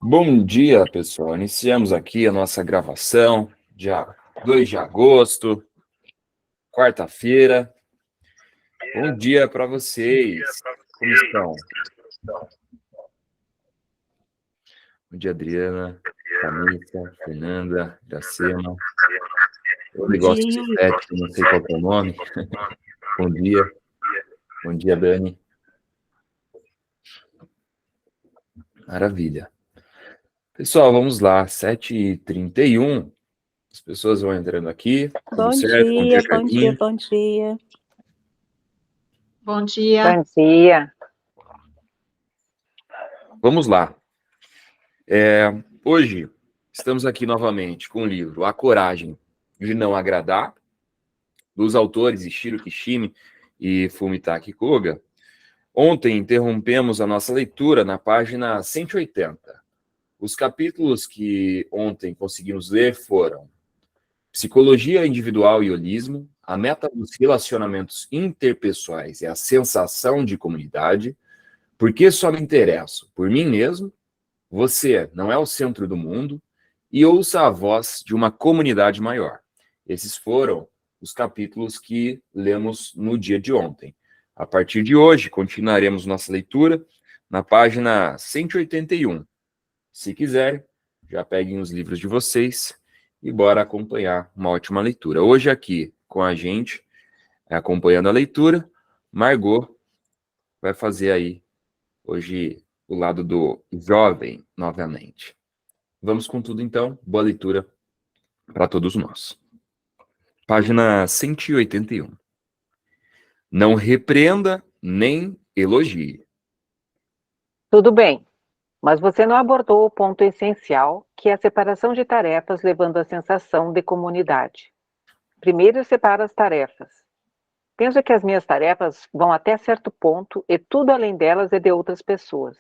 Bom dia, pessoal. Iniciamos aqui a nossa gravação, dia 2 de agosto, quarta-feira. Bom dia para vocês. Como estão? Bom dia, Adriana, Vanessa, Fernanda, Iracema. Eu gosto de pet, não sei qual é o nome. Bom dia. Bom dia, Dani. Maravilha. Pessoal, vamos lá, 7h31. As pessoas vão entrando aqui. Tudo certo? Bom dia, Carlinhos. Bom dia. Bom dia. Bom dia. Vamos lá. Hoje estamos aqui novamente com o livro A Coragem de Não Agradar, dos autores Ishiro Kishimi e Fumitaki Koga. Ontem interrompemos a nossa leitura na página 180. Os capítulos que ontem conseguimos ler foram Psicologia Individual e Holismo, a meta dos relacionamentos interpessoais é a sensação de comunidade, porque só me interesso por mim mesmo, você não é o centro do mundo, e ouça a voz de uma comunidade maior. Esses foram os capítulos que lemos no dia de ontem. A partir de hoje, continuaremos nossa leitura na página 181. Se quiserem, já peguem os livros de vocês e bora acompanhar uma ótima leitura. Hoje aqui com a gente, acompanhando a leitura, Margot vai fazer aí hoje o lado do jovem novamente. Vamos com tudo então, boa leitura para todos nós. Página 181. Não repreenda nem elogie. Tudo bem, mas você não abordou o ponto essencial, que é a separação de tarefas levando à sensação de comunidade. Primeiro eu separo as tarefas. Penso que as minhas tarefas vão até certo ponto e tudo além delas é de outras pessoas.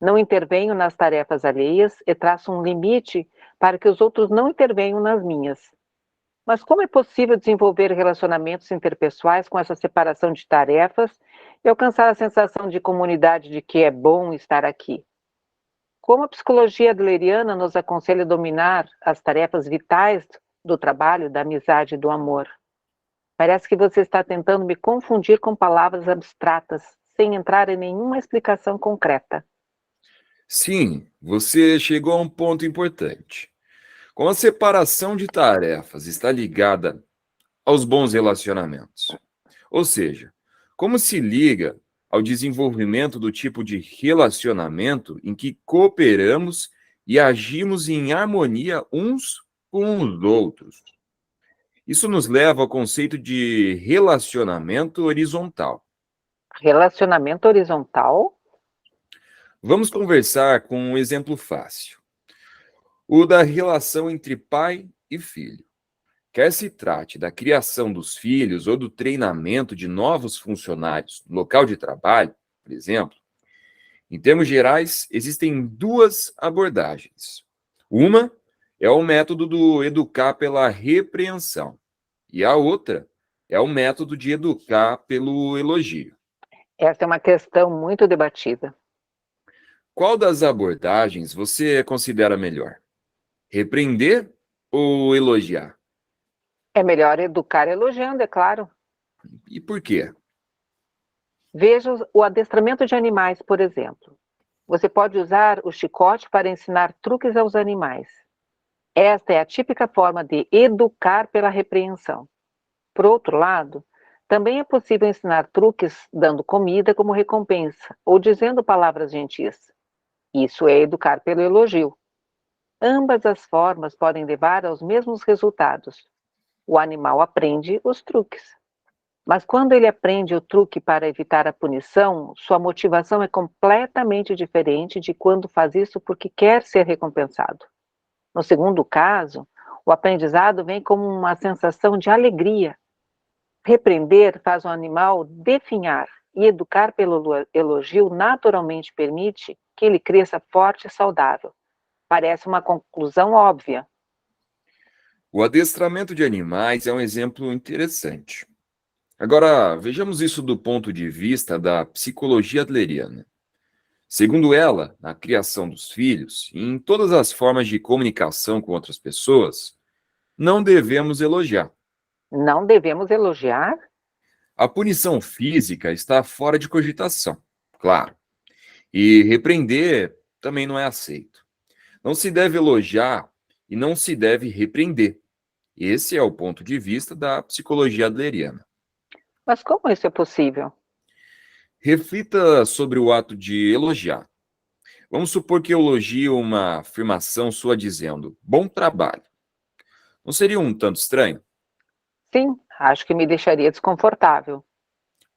Não intervenho nas tarefas alheias e traço um limite para que os outros não intervenham nas minhas. Mas como é possível desenvolver relacionamentos interpessoais com essa separação de tarefas e alcançar a sensação de comunidade de que é bom estar aqui? Como a psicologia adleriana nos aconselha a dominar as tarefas vitais do trabalho, da amizade e do amor? Parece que você está tentando me confundir com palavras abstratas, sem entrar em nenhuma explicação concreta. Sim, você chegou a um ponto importante. Como a separação de tarefas está ligada aos bons relacionamentos. Ou seja, como se liga ao desenvolvimento do tipo de relacionamento em que cooperamos e agimos em harmonia uns com os outros. Isso nos leva ao conceito de relacionamento horizontal. Relacionamento horizontal? Vamos conversar com um exemplo fácil. O da relação entre pai e filho. Quer se trate da criação dos filhos ou do treinamento de novos funcionários no local de trabalho, por exemplo, em termos gerais, existem duas abordagens. Uma é o método do educar pela repreensão, e a outra é o método de educar pelo elogio. Essa é uma questão muito debatida. Qual das abordagens você considera melhor? Repreender ou elogiar? É melhor educar elogiando, é claro. E por quê? Veja o adestramento de animais, por exemplo. Você pode usar o chicote para ensinar truques aos animais. Esta é a típica forma de educar pela repreensão. Por outro lado, também é possível ensinar truques dando comida como recompensa ou dizendo palavras gentis. Isso é educar pelo elogio. Ambas as formas podem levar aos mesmos resultados. O animal aprende os truques. Mas quando ele aprende o truque para evitar a punição, sua motivação é completamente diferente de quando faz isso porque quer ser recompensado. No segundo caso, o aprendizado vem como uma sensação de alegria. Repreender faz o animal definhar e educar pelo elogio naturalmente permite que ele cresça forte e saudável. Parece uma conclusão óbvia. O adestramento de animais é um exemplo interessante. Agora, vejamos isso do ponto de vista da psicologia adleriana. Segundo ela, na criação dos filhos e em todas as formas de comunicação com outras pessoas, não devemos elogiar. Não devemos elogiar? A punição física está fora de cogitação, claro, e repreender também não é aceito. Não se deve elogiar e não se deve repreender. Esse é o ponto de vista da psicologia adleriana. Mas como isso é possível? Reflita sobre o ato de elogiar. Vamos supor que eu elogio uma afirmação sua dizendo bom trabalho. Não seria um tanto estranho? Sim, acho que me deixaria desconfortável.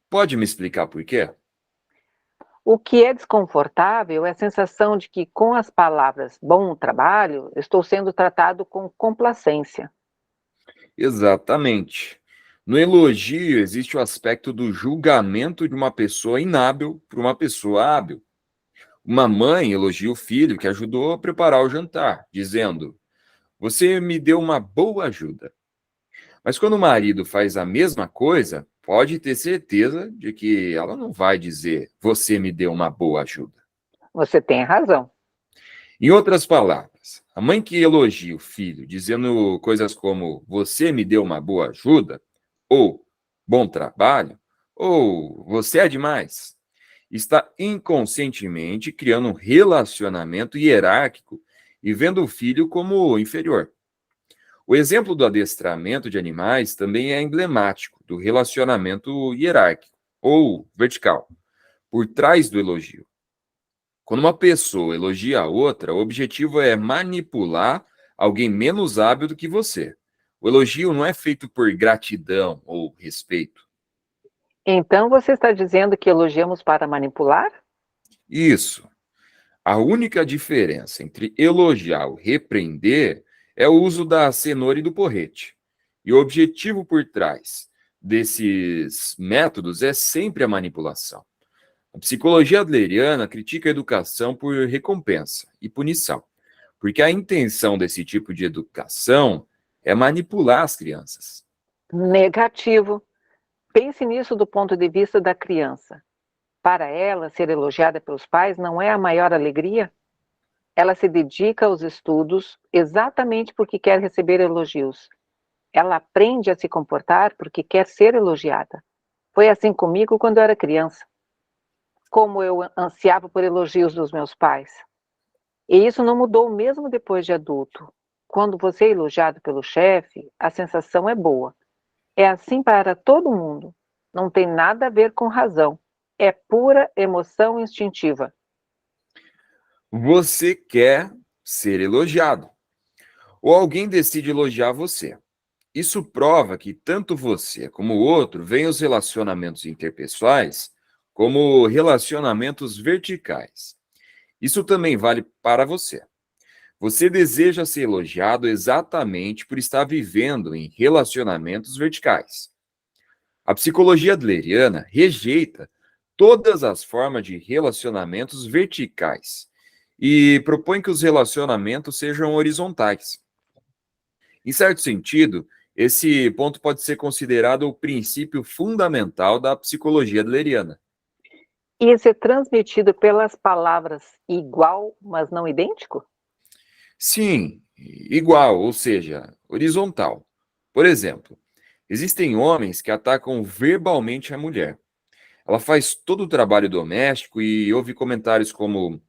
Pode me explicar por quê? O que é desconfortável é a sensação de que, com as palavras bom trabalho, estou sendo tratado com complacência. Exatamente. No elogio existe o aspecto do julgamento de uma pessoa inábil por uma pessoa hábil. Uma mãe elogia o filho que ajudou a preparar o jantar, dizendo: você me deu uma boa ajuda. Mas quando o marido faz a mesma coisa, pode ter certeza de que ela não vai dizer: você me deu uma boa ajuda. Você tem razão. Em outras palavras, a mãe que elogia o filho, dizendo coisas como você me deu uma boa ajuda, ou bom trabalho, ou você é demais, está inconscientemente criando um relacionamento hierárquico e vendo o filho como inferior. O exemplo do adestramento de animais também é emblemático do relacionamento hierárquico, ou vertical, por trás do elogio. Quando uma pessoa elogia a outra, o objetivo é manipular alguém menos hábil do que você. O elogio não é feito por gratidão ou respeito. Então você está dizendo que elogiamos para manipular? Isso. A única diferença entre elogiar ou repreender é o uso da cenoura e do porrete. E o objetivo por trás desses métodos é sempre a manipulação. A psicologia adleriana critica a educação por recompensa e punição, porque a intenção desse tipo de educação é manipular as crianças. Negativo. Pense nisso do ponto de vista da criança. Para ela, ser elogiada pelos pais não é a maior alegria? Ela se dedica aos estudos exatamente porque quer receber elogios. Ela aprende a se comportar porque quer ser elogiada. Foi assim comigo quando eu era criança. Como eu ansiava por elogios dos meus pais. E isso não mudou mesmo depois de adulto. Quando você é elogiado pelo chefe, a sensação é boa. É assim para todo mundo. Não tem nada a ver com razão. É pura emoção instintiva. Você quer ser elogiado, ou alguém decide elogiar você. Isso prova que tanto você como o outro veem os relacionamentos interpessoais como relacionamentos verticais. Isso também vale para você. Você deseja ser elogiado exatamente por estar vivendo em relacionamentos verticais. A psicologia adleriana rejeita todas as formas de relacionamentos verticais e propõe que os relacionamentos sejam horizontais. Em certo sentido, esse ponto pode ser considerado o princípio fundamental da psicologia adleriana. Isso é transmitido pelas palavras igual, mas não idêntico? Sim, igual, ou seja, horizontal. Por exemplo, existem homens que atacam verbalmente a mulher. Ela faz todo o trabalho doméstico e ouve comentários como: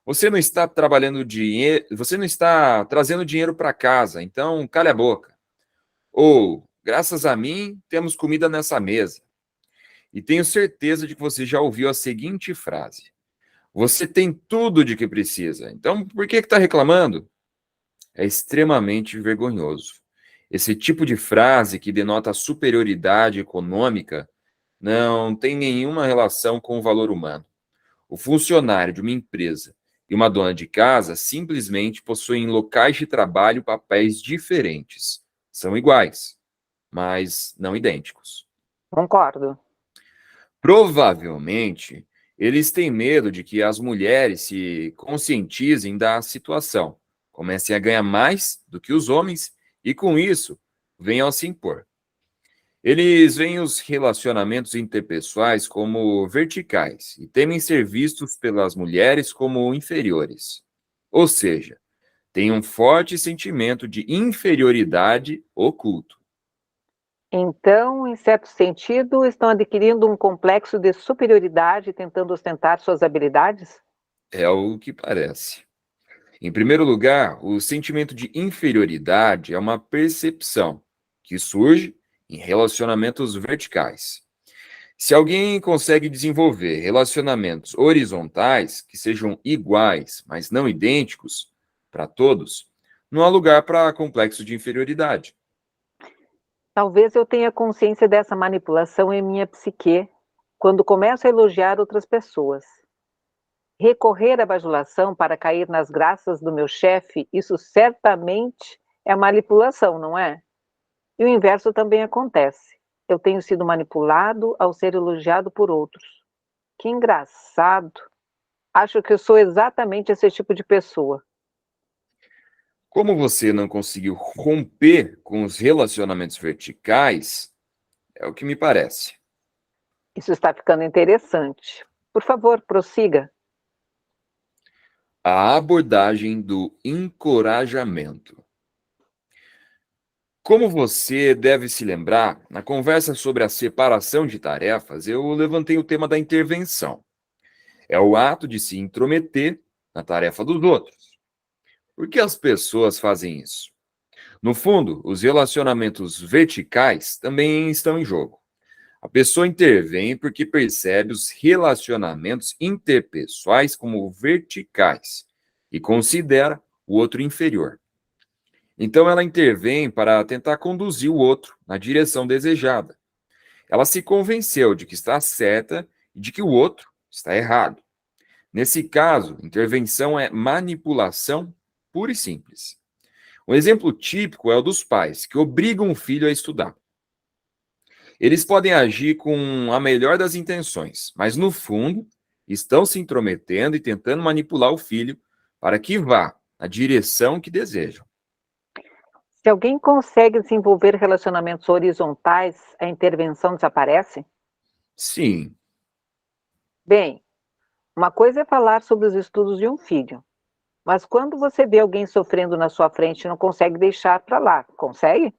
você não está trabalhando dinheiro, você não está trazendo dinheiro para casa, então cale a boca. Ou, graças a mim, temos comida nessa mesa. E tenho certeza de que você já ouviu a seguinte frase: você tem tudo de que precisa, então por que está reclamando? É extremamente vergonhoso. Esse tipo de frase que denota superioridade econômica não tem nenhuma relação com o valor humano. O funcionário de uma empresa e uma dona de casa simplesmente possuem em locais de trabalho papéis diferentes. São iguais, mas não idênticos. Concordo. Provavelmente, eles têm medo de que as mulheres se conscientizem da situação, comecem a ganhar mais do que os homens e, com isso, venham a se impor. Eles veem os relacionamentos interpessoais como verticais e temem ser vistos pelas mulheres como inferiores. Ou seja, têm um forte sentimento de inferioridade oculto. Então, em certo sentido, estão adquirindo um complexo de superioridade tentando ostentar suas habilidades? É o que parece. Em primeiro lugar, o sentimento de inferioridade é uma percepção que surge em relacionamentos verticais. Se alguém consegue desenvolver relacionamentos horizontais que sejam iguais, mas não idênticos para todos, não há lugar para complexo de inferioridade. Talvez eu tenha consciência dessa manipulação em minha psique quando começo a elogiar outras pessoas. Recorrer à bajulação para cair nas graças do meu chefe, isso certamente é manipulação, não é? E o inverso também acontece. Eu tenho sido manipulado ao ser elogiado por outros. Que engraçado. Acho que eu sou exatamente esse tipo de pessoa. Como você não conseguiu romper com os relacionamentos verticais, é o que me parece. Isso está ficando interessante. Por favor, prossiga. A abordagem do encorajamento. Como você deve se lembrar, na conversa sobre a separação de tarefas, eu levantei o tema da intervenção. É o ato de se intrometer na tarefa dos outros. Por que as pessoas fazem isso? No fundo, os relacionamentos verticais também estão em jogo. A pessoa intervém porque percebe os relacionamentos interpessoais como verticais e considera o outro inferior. Então, ela intervém para tentar conduzir o outro na direção desejada. Ela se convenceu de que está certa e de que o outro está errado. Nesse caso, intervenção é manipulação pura e simples. Um exemplo típico é o dos pais, que obrigam o filho a estudar. Eles podem agir com a melhor das intenções, mas no fundo estão se intrometendo e tentando manipular o filho para que vá na direção que desejam. Se alguém consegue desenvolver relacionamentos horizontais, a intervenção desaparece? Sim, Bem, uma coisa é falar sobre os estudos de um filho, mas quando você vê alguém sofrendo na sua frente e não consegue deixar para lá, consegue?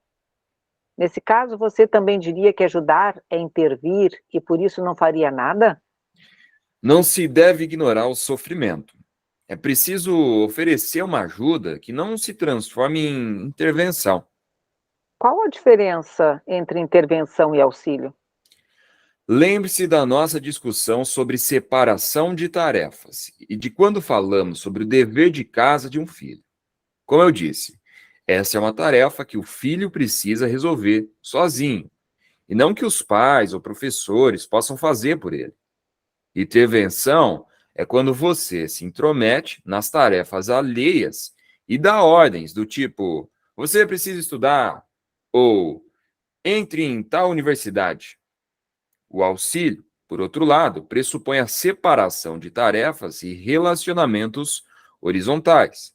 Nesse caso, você também diria que ajudar é intervir e por isso não faria nada? não se deve ignorar o sofrimento. É preciso oferecer uma ajuda que não se transforme em intervenção. Qual a diferença entre intervenção e auxílio? Lembre-se da nossa discussão sobre separação de tarefas e de quando falamos sobre o dever de casa de um filho. Como eu disse, essa é uma tarefa que o filho precisa resolver sozinho, e não que os pais ou professores possam fazer por ele. Intervenção é quando você se intromete nas tarefas alheias e dá ordens do tipo: você precisa estudar, ou entre em tal universidade. O auxílio, por outro lado, pressupõe a separação de tarefas e relacionamentos horizontais.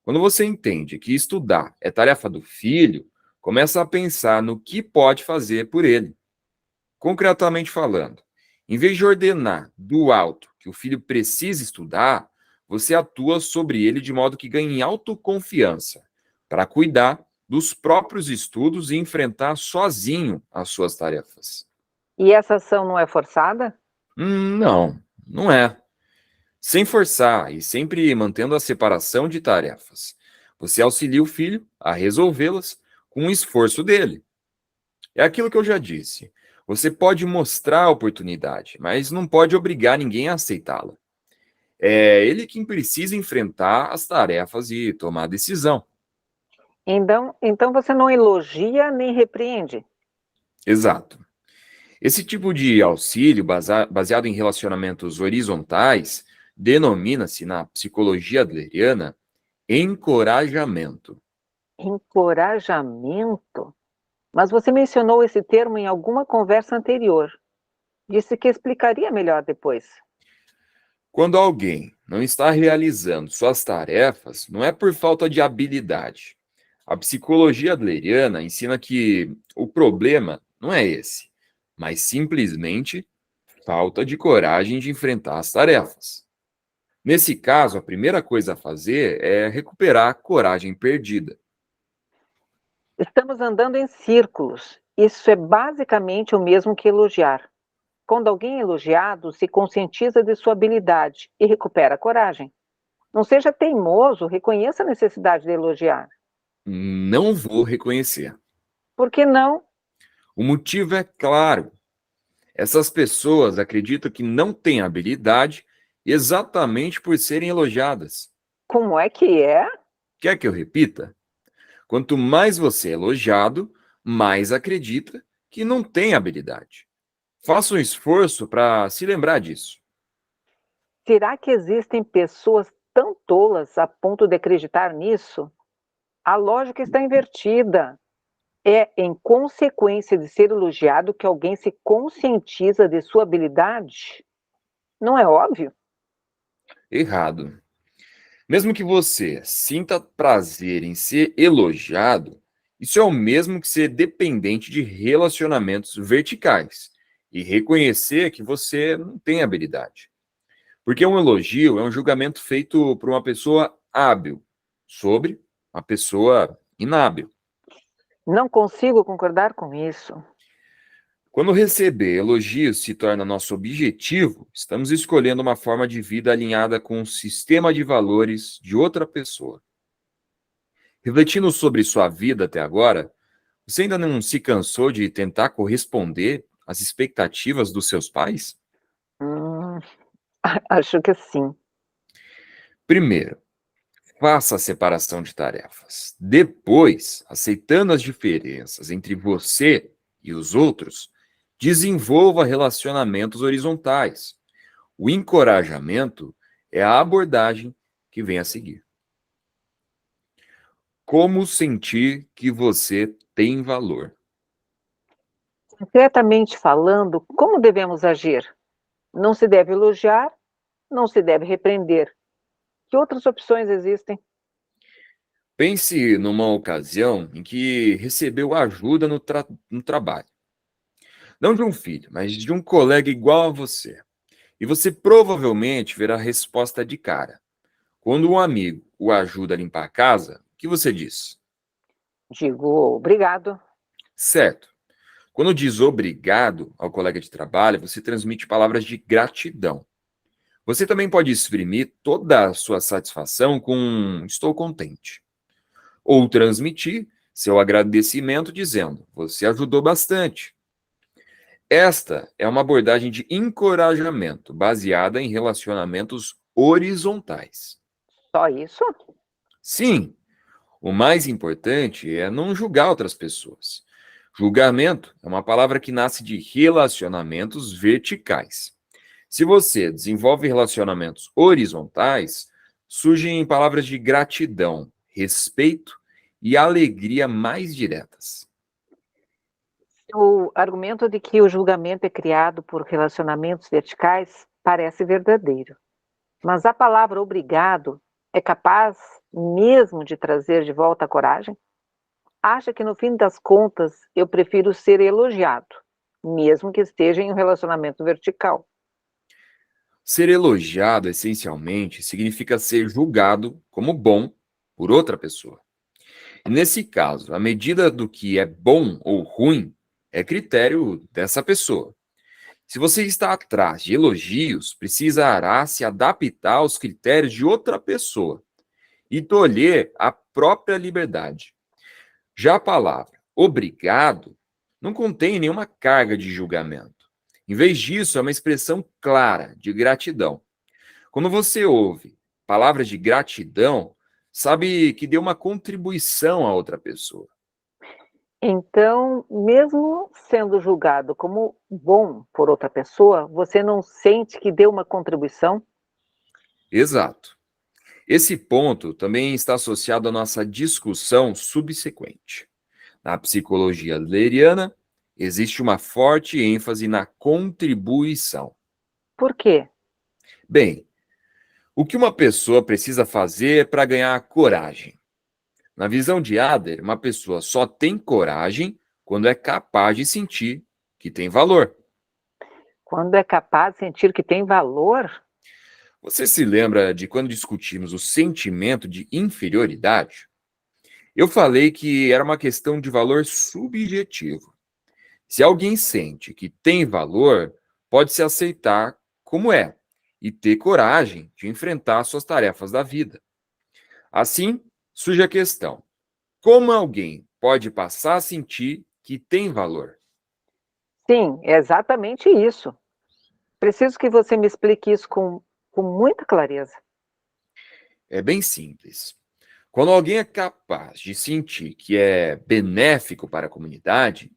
Quando você entende que estudar é tarefa do filho, começa a pensar no que pode fazer por ele. Concretamente falando, em vez de ordenar do alto que o filho precisa estudar, você atua sobre ele de modo que ganhe autoconfiança para cuidar dos próprios estudos e enfrentar sozinho as suas tarefas. E essa ação não é forçada? Não, não é. Sem forçar e sempre mantendo a separação de tarefas. Você auxilia o filho a resolvê-las com o esforço dele. É aquilo que eu já disse. Você pode mostrar a oportunidade, mas não pode obrigar ninguém a aceitá-la. É ele quem precisa enfrentar as tarefas e tomar a decisão. Então você não elogia nem repreende. Exato. Esse tipo de auxílio baseado em relacionamentos horizontais denomina-se na psicologia adleriana encorajamento. Encorajamento? Mas você mencionou esse termo em alguma conversa anterior. Disse que explicaria melhor depois. Quando alguém não está realizando suas tarefas, não é por falta de habilidade. A psicologia adleriana ensina que o problema não é esse, mas simplesmente falta de coragem de enfrentar as tarefas. Nesse caso, a primeira coisa a fazer é recuperar a coragem perdida. Estamos andando em círculos. Isso é basicamente o mesmo que elogiar. Quando alguém é elogiado, se conscientiza de sua habilidade e recupera a coragem. Não seja teimoso, reconheça a necessidade de elogiar. Não vou reconhecer. Por que não? O motivo é claro. Essas pessoas acreditam que não têm habilidade exatamente por serem elogiadas. Como é que é? Quer que eu repita? Quanto mais você é elogiado, mais acredita que não tem habilidade. Faça um esforço para se lembrar disso. Será que existem pessoas tão tolas a ponto de acreditar nisso? A lógica está invertida. É em consequência de ser elogiado que alguém se conscientiza de sua habilidade? Não é óbvio? Errado. Mesmo que você sinta prazer em ser elogiado, isso é o mesmo que ser dependente de relacionamentos verticais e reconhecer que você não tem habilidade. Porque um elogio é um julgamento feito por uma pessoa hábil sobre uma pessoa inábil. Não consigo concordar com isso. Quando receber elogios se torna nosso objetivo, estamos escolhendo uma forma de vida alinhada com o sistema de valores de outra pessoa. Refletindo sobre sua vida até agora, você ainda não se cansou de tentar corresponder às expectativas dos seus pais? Hum, acho que sim. Primeiro, faça a separação de tarefas. Depois, aceitando as diferenças entre você e os outros, desenvolva relacionamentos horizontais. O encorajamento é a abordagem que vem a seguir. Como sentir que você tem valor? Concretamente falando, como devemos agir? Não se deve elogiar, não se deve repreender. Que outras opções existem? Pense numa ocasião em que recebeu ajuda no trabalho. Não de um filho, mas de um colega igual a você. E você provavelmente verá a resposta de cara. Quando um amigo o ajuda a limpar a casa, o que você diz? Digo obrigado. Certo. Quando diz obrigado ao colega de trabalho, você transmite palavras de gratidão. Você também pode exprimir toda a sua satisfação com estou contente. Ou transmitir seu agradecimento dizendo você ajudou bastante. Esta é uma abordagem de encorajamento baseada em relacionamentos horizontais. Só isso? Sim, o mais importante é não julgar outras pessoas. Julgamento é uma palavra que nasce de relacionamentos verticais. Se você desenvolve relacionamentos horizontais, surgem palavras de gratidão, respeito e alegria mais diretas. O argumento de que o julgamento é criado por relacionamentos verticais parece verdadeiro. Mas a palavra obrigado é capaz mesmo de trazer de volta a coragem? Acha que no fim das contas eu prefiro ser elogiado, mesmo que esteja em um relacionamento vertical? Ser elogiado, essencialmente, significa ser julgado como bom por outra pessoa. E nesse caso, a medida do que é bom ou ruim é critério dessa pessoa. Se você está atrás de elogios, precisará se adaptar aos critérios de outra pessoa e tolher a própria liberdade. Já a palavra obrigado não contém nenhuma carga de julgamento. Em vez disso, é uma expressão clara de gratidão. Quando você ouve palavras de gratidão, sabe que deu uma contribuição a outra pessoa. Então, mesmo sendo julgado como bom por outra pessoa, você não sente que deu uma contribuição? Exato. Esse ponto também está associado à nossa discussão subsequente. Na psicologia adleriana, existe uma forte ênfase na contribuição. Por quê? Bem, o que uma pessoa precisa fazer para ganhar coragem? Na visão de Adler, uma pessoa só tem coragem quando é capaz de sentir que tem valor. Quando é capaz de sentir que tem valor? Você se lembra de quando discutimos o sentimento de inferioridade? Eu falei que era uma questão de valor subjetivo. Se alguém sente que tem valor, pode se aceitar como é e ter coragem de enfrentar suas tarefas da vida. Assim, surge a questão: como alguém pode passar a sentir que tem valor? Sim, é exatamente isso. Preciso que você me explique isso com muita clareza. É bem simples. Quando alguém é capaz de sentir que é benéfico para a comunidade,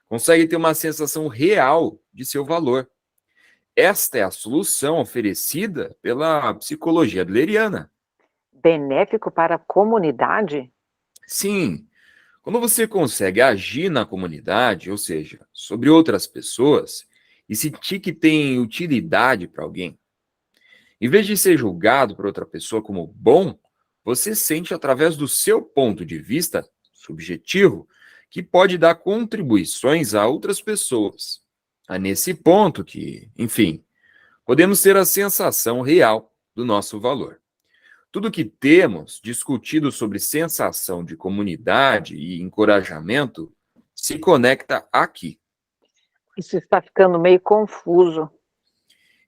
consegue ter uma sensação real de seu valor. Esta é a solução oferecida pela psicologia adleriana. Benéfico para a comunidade? Sim, quando você consegue agir na comunidade, ou seja, sobre outras pessoas, e sentir que tem utilidade para alguém, em vez de ser julgado por outra pessoa como bom, você sente através do seu ponto de vista subjetivo que pode dar contribuições a outras pessoas. É nesse ponto que, enfim, podemos ter a sensação real do nosso valor. Tudo que temos discutido sobre sensação de comunidade e encorajamento se conecta aqui. Isso está ficando meio confuso.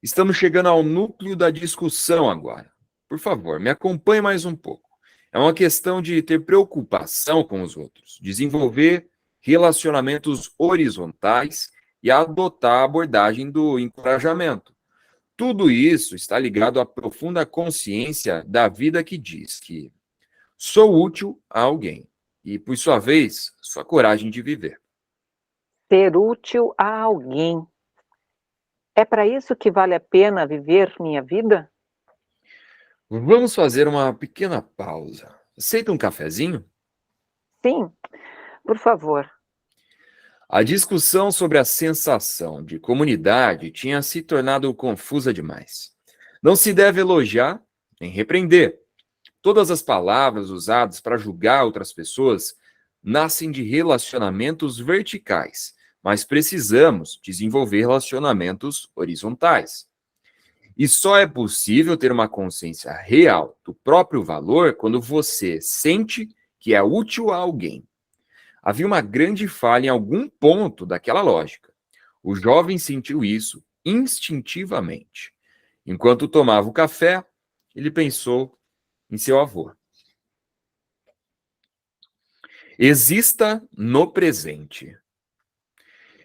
Estamos chegando ao núcleo da discussão agora. Por favor, me acompanhe mais um pouco. É uma questão de ter preocupação com os outros, desenvolver relacionamentos horizontais e adotar a abordagem do encorajamento. Tudo isso está ligado à profunda consciência da vida que diz que sou útil a alguém e, por sua vez, sua coragem de viver. Ser útil a alguém. É para isso que vale a pena viver minha vida? Vamos fazer uma pequena pausa. Aceita um cafezinho? Sim, por favor. A discussão sobre a sensação de comunidade tinha se tornado confusa demais. Não se deve elogiar nem repreender. Todas as palavras usadas para julgar outras pessoas nascem de relacionamentos verticais, mas precisamos desenvolver relacionamentos horizontais. E só é possível ter uma consciência real do próprio valor quando você sente que é útil a alguém. Havia uma grande falha em algum ponto daquela lógica. O jovem sentiu isso instintivamente. Enquanto tomava o café, ele pensou em seu avô. Exista no presente.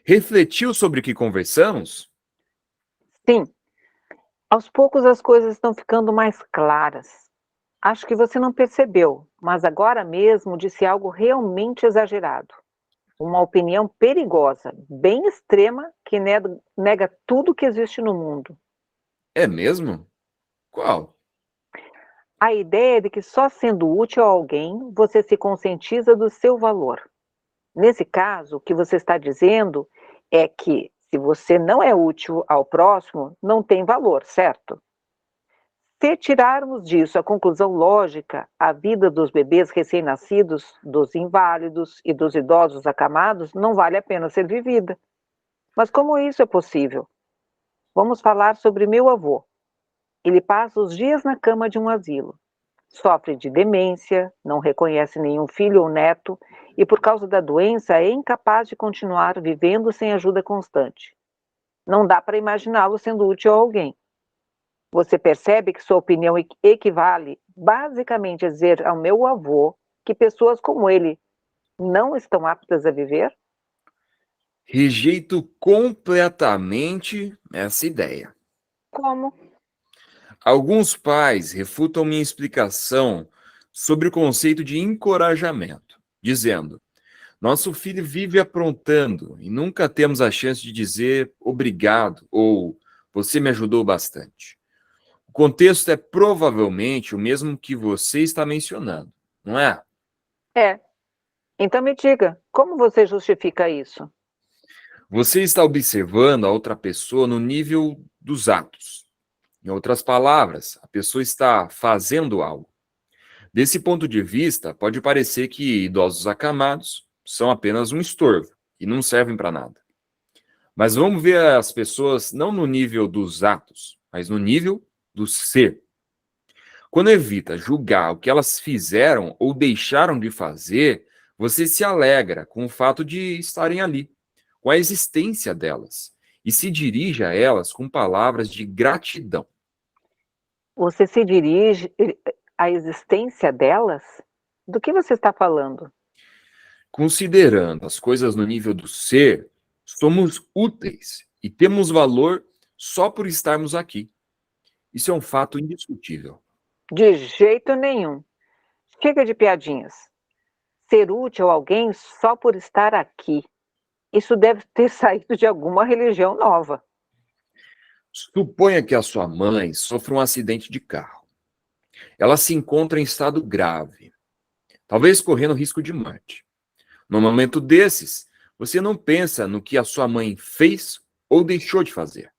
Refletiu sobre o que conversamos? Sim, aos poucos as coisas estão ficando mais claras. Acho que você não percebeu, mas agora mesmo disse algo realmente exagerado. Uma opinião perigosa, bem extrema, que nega tudo que existe no mundo. É mesmo? Qual? A ideia de que só sendo útil a alguém você se conscientiza do seu valor. Nesse caso, o que você está dizendo é que se você não é útil ao próximo, não tem valor, certo? Se tirarmos disso a conclusão lógica, a vida dos bebês recém-nascidos, dos inválidos e dos idosos acamados não vale a pena ser vivida. Mas como isso é possível? Vamos falar sobre meu avô. Ele passa os dias na cama de um asilo. Sofre de demência, não reconhece nenhum filho ou neto e, por causa da doença, é incapaz de continuar vivendo sem ajuda constante. Não dá para imaginá-lo sendo útil a alguém. Você percebe que sua opinião equivale basicamente a dizer ao meu avô que pessoas como ele não estão aptas a viver? Rejeito completamente essa ideia. Como? Alguns pais refutam minha explicação sobre o conceito de encorajamento, dizendo: nosso filho vive aprontando e nunca temos a chance de dizer obrigado ou você me ajudou bastante. O contexto é provavelmente o mesmo que você está mencionando, não é? É. Então me diga, como você justifica isso? Você está observando a outra pessoa no nível dos atos. Em outras palavras, a pessoa está fazendo algo. Desse ponto de vista, pode parecer que idosos acamados são apenas um estorvo. e não servem para nada. Mas vamos ver as pessoas não no nível dos atos, mas no nível do ser. Quando evita julgar o que elas fizeram ou deixaram de fazer, você se alegra com o fato de estarem ali, com a existência delas, e se dirige a elas com palavras de gratidão. Você se dirige à existência delas? Do que você está falando? Considerando as coisas no nível do ser, somos úteis e temos valor só por estarmos aqui. Isso é um fato indiscutível. De jeito nenhum. Chega de piadinhas. Ser útil a alguém só por estar aqui. Isso deve ter saído de alguma religião nova. Suponha que a sua mãe sofra um acidente de carro. Ela se encontra em estado grave, talvez correndo risco de morte. No momento desses, você não pensa no que a sua mãe fez ou deixou de fazer.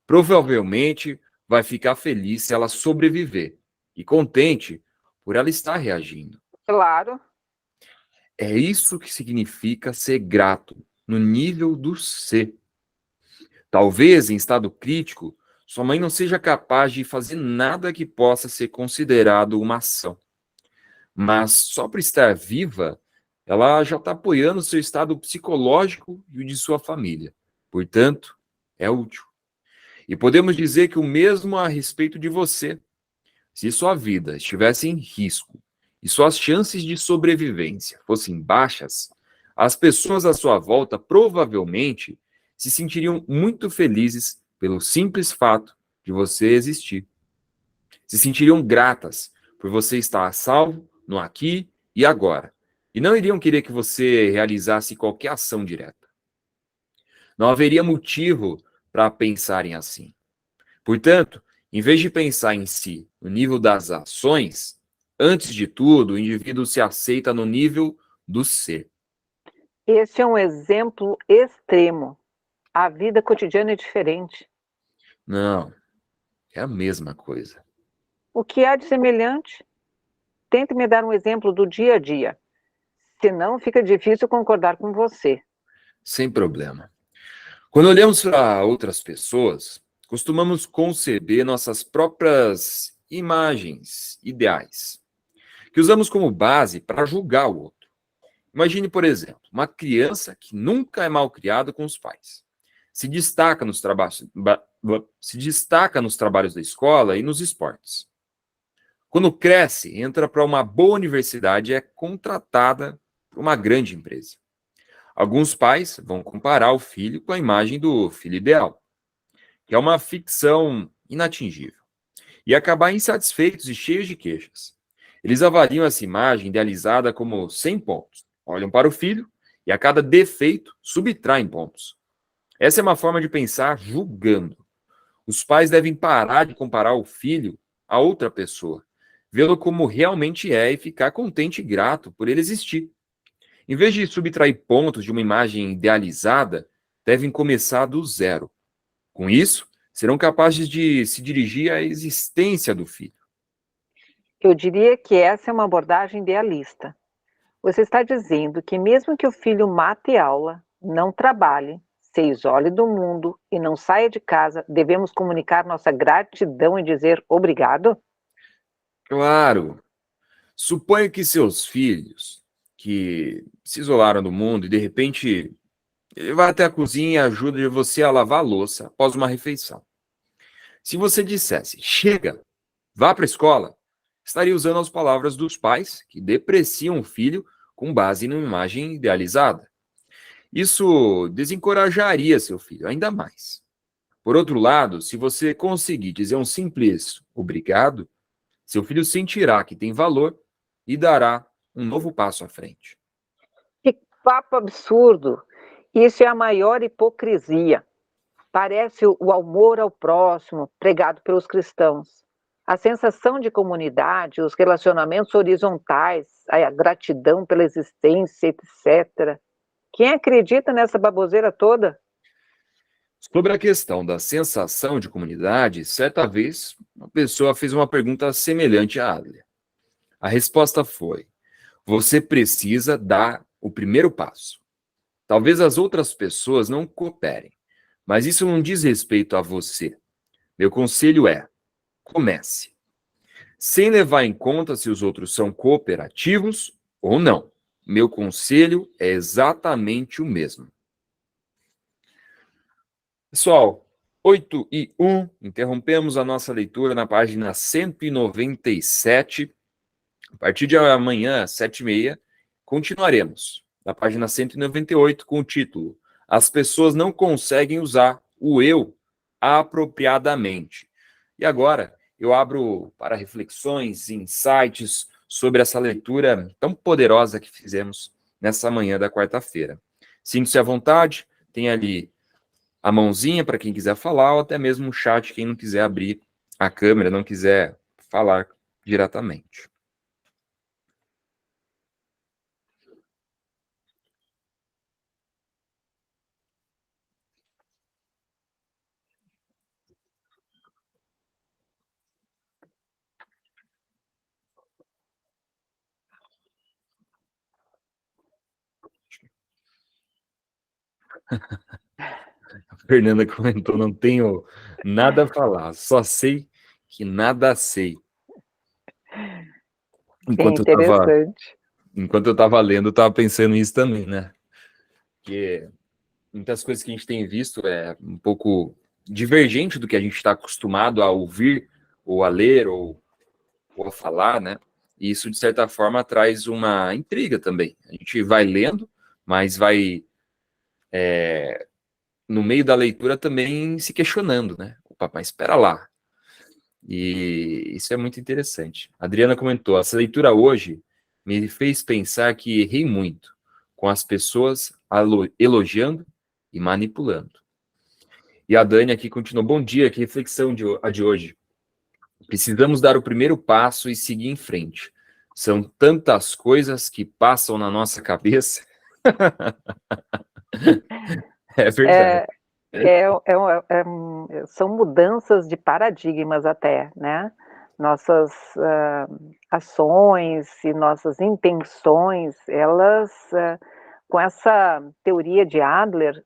Provavelmente vai ficar feliz se ela sobreviver e contente por ela estar reagindo. Claro. É isso que significa ser grato, no nível do ser. Talvez, em estado crítico, sua mãe não seja capaz de fazer nada que possa ser considerado uma ação. Mas só por estar viva, ela já está apoiando o seu estado psicológico e o de sua família. Portanto, é útil. E podemos dizer que o mesmo a respeito de você. Se sua vida estivesse em risco e suas chances de sobrevivência fossem baixas, as pessoas à sua volta provavelmente se sentiriam muito felizes pelo simples fato de você existir. Se sentiriam gratas por você estar a salvo no aqui e agora, e não iriam querer que você realizasse qualquer ação direta. Não haveria motivo para pensarem assim. Portanto, em vez de pensar em si no nível das ações, antes de tudo, o indivíduo se aceita no nível do ser. Esse é um exemplo extremo. A vida cotidiana é diferente. Não, é a mesma coisa. O que há de semelhante? Tente me dar um exemplo do dia a dia. Senão fica difícil concordar com você. Sem problema. Quando olhamos para outras pessoas, costumamos conceber nossas próprias imagens ideais, que usamos como base para julgar o outro. Imagine, por exemplo, uma criança que nunca é mal criada com os pais. Se destaca nos trabalhos da escola e nos esportes. Quando cresce, entra para uma boa universidade e é contratada por uma grande empresa. Alguns pais vão comparar o filho com a imagem do filho ideal, que é uma ficção inatingível, e acabar insatisfeitos e cheios de queixas. Eles avaliam essa imagem idealizada como 100 pontos. Olham para o filho e a cada defeito subtraem pontos. Essa é uma forma de pensar julgando. Os pais devem parar de comparar o filho a outra pessoa, vê-lo como realmente é e ficar contente e grato por ele existir. Em vez de subtrair pontos de uma imagem idealizada, devem começar do zero. Com isso, serão capazes de se dirigir à existência do filho. Eu diria que essa é uma abordagem idealista. Você está dizendo que mesmo que o filho mate aula, não trabalhe, se isole do mundo e não saia de casa, devemos comunicar nossa gratidão e dizer obrigado? Claro, suponha que seus filhos, que se isolaram do mundo e de repente ele vai até a cozinha e ajuda você a lavar a louça após uma refeição. Se você dissesse, chega, vá para a escola, estaria usando as palavras dos pais que depreciam o filho com base numa imagem idealizada. Isso desencorajaria seu filho ainda mais. Por outro lado, se você conseguir dizer um simples obrigado, seu filho sentirá que tem valor e dará um novo passo à frente. Que papo absurdo! Isso é a maior hipocrisia. Parece o amor ao próximo, pregado pelos cristãos. A sensação de comunidade, os relacionamentos horizontais, a gratidão pela existência, etc. Quem acredita nessa baboseira toda? Sobre a questão da sensação de comunidade, certa vez uma pessoa fez uma pergunta semelhante à Adler. A resposta foi: você precisa dar o primeiro passo. Talvez as outras pessoas não cooperem, mas isso não diz respeito a você. Meu conselho é: comece, sem levar em conta se os outros são cooperativos ou não. Meu conselho é exatamente o mesmo. Pessoal, 8:01, interrompemos a nossa leitura na página 197. A partir de amanhã, 7:30, continuaremos na página 198 com o título: As pessoas não conseguem usar o eu apropriadamente. E agora eu abro para reflexões e insights sobre essa leitura tão poderosa que fizemos nessa manhã da quarta-feira. Sinta-se à vontade, tem ali a mãozinha para quem quiser falar, ou até mesmo o chat, quem não quiser abrir a câmera, não quiser falar diretamente. A Fernanda comentou: não tenho nada a falar, só sei que nada sei. Bem interessante. Enquanto eu estava lendo, eu estava pensando nisso também, né? Porque muitas coisas que a gente tem visto é um pouco divergente do que a gente está acostumado a ouvir, ou a ler, ou a falar, né? E isso, de certa forma, traz uma intriga também. A gente vai lendo, mas vai, no meio da leitura, também se questionando, né? Opa, mas espera lá. E isso é muito interessante. A Adriana comentou: essa leitura hoje me fez pensar que errei muito com as pessoas elogiando e manipulando. E a Dani aqui continuou: bom dia, que reflexão a de hoje. Precisamos dar o primeiro passo e seguir em frente. São tantas coisas que passam na nossa cabeça. É verdade. São mudanças de paradigmas até, né? Nossas ações e nossas intenções, elas, com essa teoria de Adler,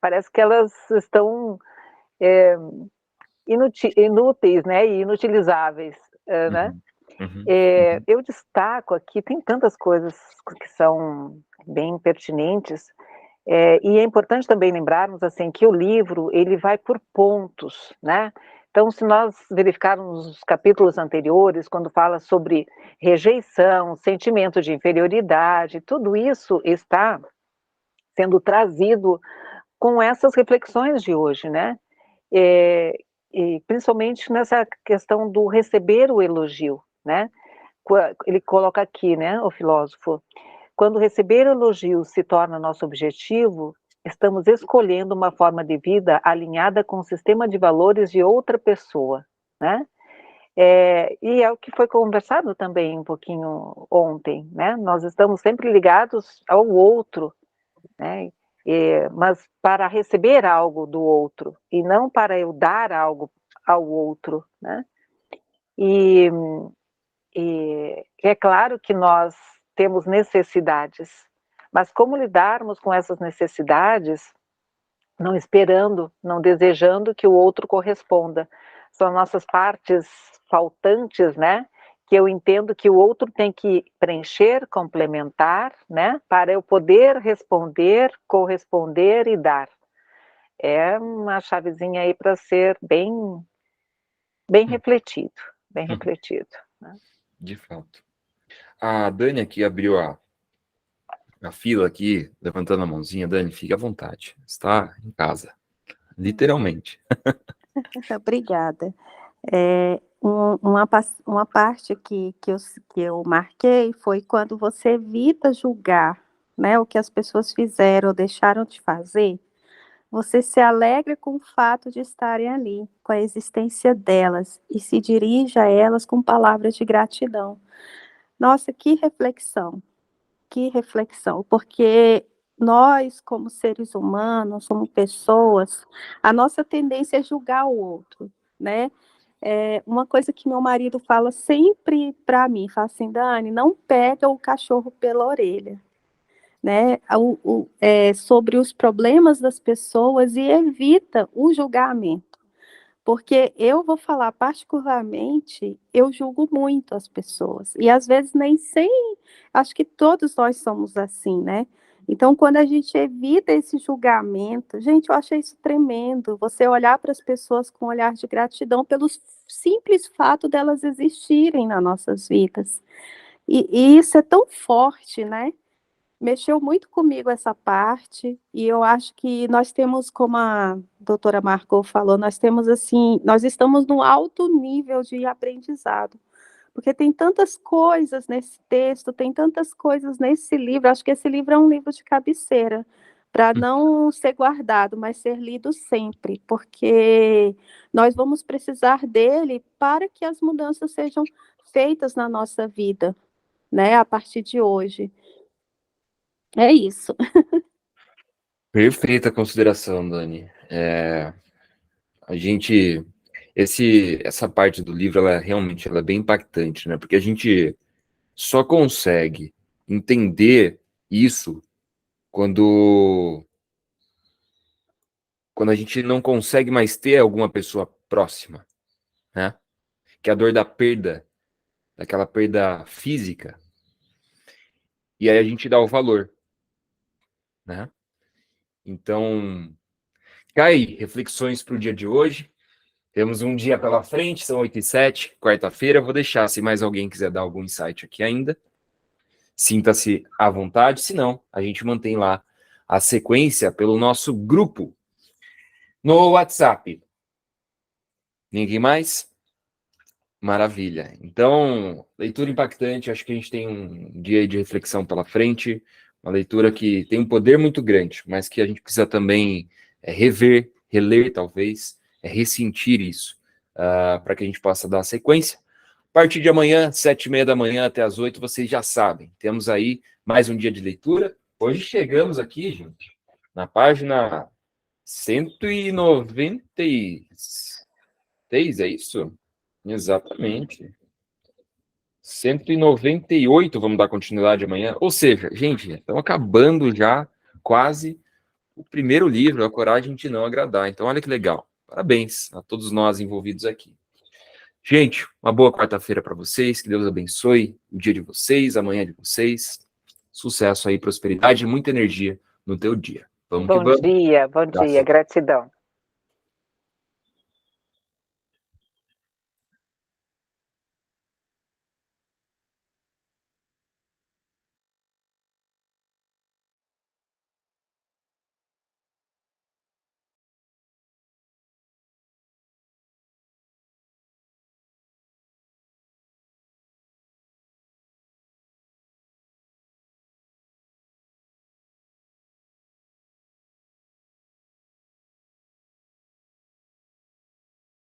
parece que elas estão inúteis, né? E inutilizáveis, né? Eu destaco aqui, tem tantas coisas que são bem pertinentes. E é importante também lembrarmos assim que o livro ele vai por pontos, né? Então, se nós verificarmos os capítulos anteriores, quando fala sobre rejeição, sentimento de inferioridade, tudo isso está sendo trazido com essas reflexões de hoje, né? E principalmente nessa questão do receber o elogio, né? Ele coloca aqui, né, o filósofo: quando receber elogios se torna nosso objetivo, estamos escolhendo uma forma de vida alinhada com o sistema de valores de outra pessoa, né? E é o que foi conversado também um pouquinho ontem, né? Nós estamos sempre ligados ao outro, né? Mas para receber algo do outro e não para eu dar algo ao outro, né? E é claro que nós temos necessidades, mas como lidarmos com essas necessidades, não esperando, não desejando que o outro corresponda? São nossas partes faltantes, né? Que eu entendo que o outro tem que preencher, complementar, né? Para eu poder responder, corresponder e dar. É uma chavezinha aí para ser bem refletido, bem refletido, né? De fato. A Dani aqui abriu a fila aqui, levantando a mãozinha. Dani, fique à vontade. Está em casa. Literalmente. Obrigada. Uma parte que eu marquei foi quando você evita julgar, né, o que as pessoas fizeram ou deixaram de fazer, você se alegra com o fato de estarem ali, com a existência delas, e se dirige a elas com palavras de gratidão. Nossa, que reflexão, porque nós, como seres humanos, como pessoas, a nossa tendência é julgar o outro, né? Uma coisa que meu marido fala sempre para mim, fala assim: Dani, não pega o cachorro pela orelha. né, sobre os problemas das pessoas e evita o julgamento. Porque eu vou falar particularmente, eu julgo muito as pessoas. E às vezes nem sei, acho que todos nós somos assim, né? Então, quando a gente evita esse julgamento, gente, eu achei isso tremendo. Você olhar para as pessoas com um olhar de gratidão pelo simples fato delas existirem nas nossas vidas. E isso é tão forte, né? Mexeu muito comigo essa parte, e eu acho que nós temos, como a doutora Margot falou, nós temos assim, nós estamos num alto nível de aprendizado, porque tem tantas coisas nesse texto, tem tantas coisas nesse livro, acho que esse livro é um livro de cabeceira, para não ser guardado, mas ser lido sempre, porque nós vamos precisar dele para que as mudanças sejam feitas na nossa vida, né, a partir de hoje. É isso. Perfeita consideração, Dani. A gente, essa parte do livro, ela é bem impactante, né? Porque a gente só consegue entender isso quando a gente não consegue mais ter alguma pessoa próxima, né? Que é a dor da perda, daquela perda física. E aí a gente dá o valor, né? Então, cai reflexões para o dia de hoje. Temos um dia pela frente, são 8h07, quarta-feira. Vou deixar, se mais alguém quiser dar algum insight aqui ainda, sinta-se à vontade. Se não, a gente mantém lá a sequência pelo nosso grupo no WhatsApp. Ninguém mais? Maravilha. Então, leitura impactante. Acho que a gente tem um dia de reflexão pela frente. Uma leitura que tem um poder muito grande, mas que a gente precisa também rever, reler, talvez, ressentir isso, para que a gente possa dar sequência. A partir de amanhã, 7h30 da manhã até as 8h, vocês já sabem. Temos aí mais um dia de leitura. Hoje chegamos aqui, gente, na página 196, é isso? Exatamente. 198, vamos dar continuidade amanhã. Ou seja, gente, estamos acabando já quase o primeiro livro, A Coragem de Não Agradar. Então, olha que legal. Parabéns a todos nós envolvidos aqui. Gente, uma boa quarta-feira para vocês. Que Deus abençoe o dia de vocês, amanhã de vocês. Sucesso aí, prosperidade e muita energia no teu dia. Vamos que vamos. Bom dia, gratidão.